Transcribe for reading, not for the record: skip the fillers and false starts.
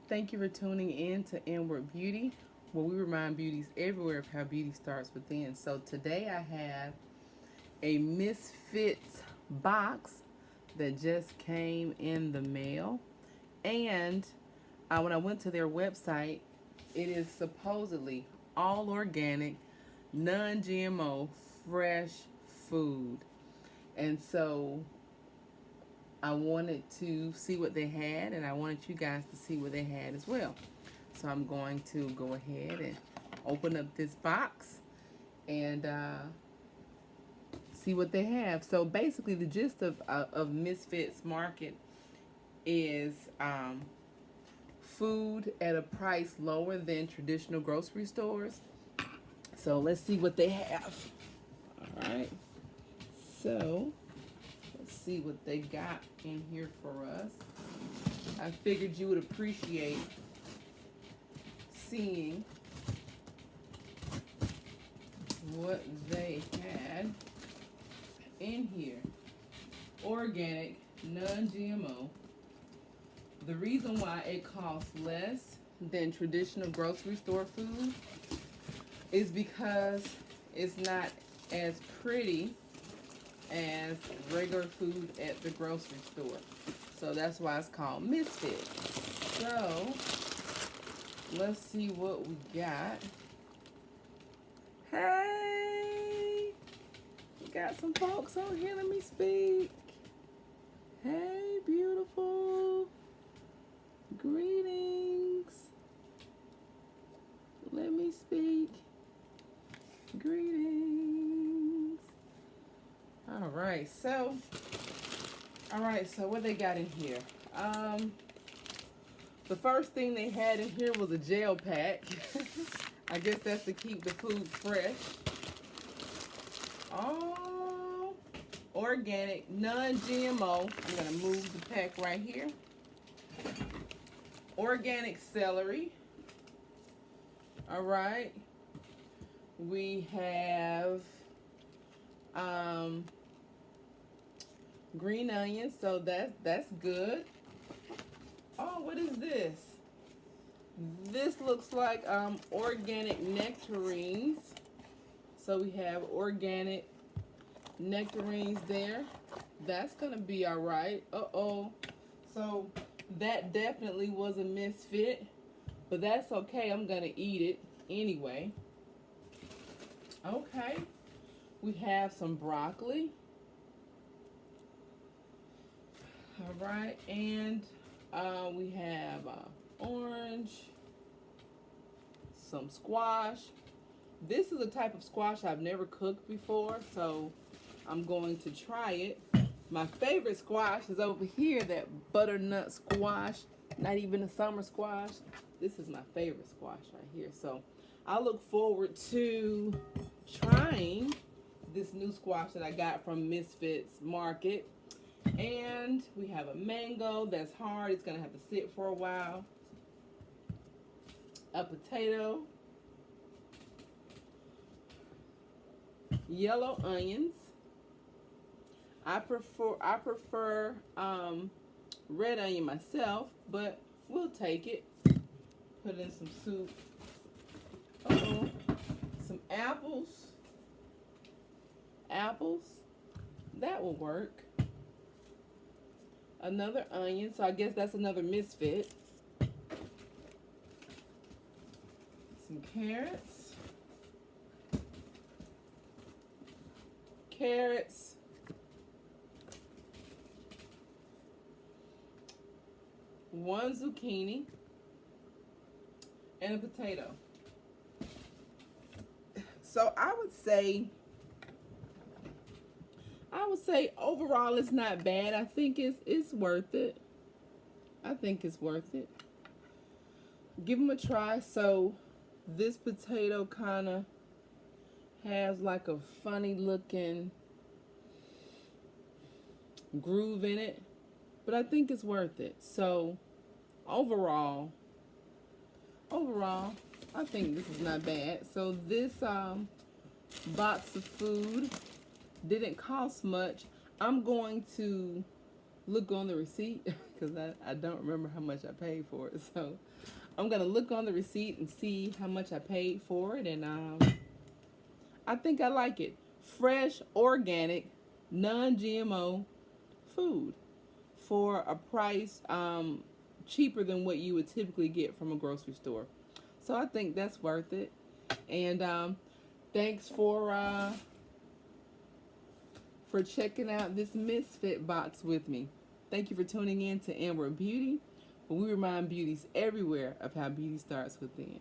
Thank you for tuning in to Inward Beauty, where we remind beauties everywhere of how beauty starts within. So today I have a Misfit box that just came in the mail. And when I went to their website, it is supposedly all organic, non GMO, fresh food. And so I wanted to see what they had, and I wanted you guys to see what they had as well. So I'm going to go ahead and open up this box and see what they have. So basically, the gist of Misfits Market is food at a price lower than traditional grocery stores. So let's see what they have. All right. So let's see what they got in here for us. I figured you would appreciate seeing what they had in here. Organic, non-GMO. The reason why it costs less than traditional grocery store food is because it's not as pretty as regular food at the grocery store. So that's why it's called Misfit. So let's see what we got. Hey, we got some folks on here. Let me speak. Hey, beautiful. Greetings. Let me speak. Greetings. All right, so what they got in here? The first thing they had in here was a gel pack. I guess that's to keep the food fresh. Oh, organic, non-GMO. I'm gonna move the pack right here. Organic celery. All right. We have green onions, so that's good. Oh, what is this? This looks like organic nectarines. So we have organic nectarines there. That's gonna be all right. Uh-oh. So that definitely was a misfit, but that's okay. I'm gonna eat it anyway. Okay. We have some broccoli. All right, and we have orange, some squash. This is a type of squash I've never cooked before, so I'm going to try it. My favorite squash is over here, that butternut squash, not even a summer squash. This is my favorite squash right here. So I look forward to trying this new squash that I got from Misfits Market. And we have a mango that's hard. It's going to have to sit for a while. A potato. Yellow onions. I prefer red onion myself, but we'll take it. Put in some soup. Uh-oh. Some apples. Apples. That will work. Another onion, so I guess that's another misfit. Some carrots. Carrots. One zucchini. And a potato. So I would say overall it's not bad. I think it's worth it. I think it's worth it. Give them a try. So this potato kind of has like a funny looking groove in it, but I think it's worth it. So overall, I think this is not bad. So this box of food didn't cost much. I'm going to look on the receipt because I don't remember how much I paid for it. So I'm going to look on the receipt and see how much I paid for it. And I think I like it. Fresh, organic, non-GMO food for a price cheaper than what you would typically get from a grocery store. So I think that's worth it. And thanks for checking out this Misfit box with me. Thank you for tuning in to Inward Beauty, where we remind beauties everywhere of how beauty starts within.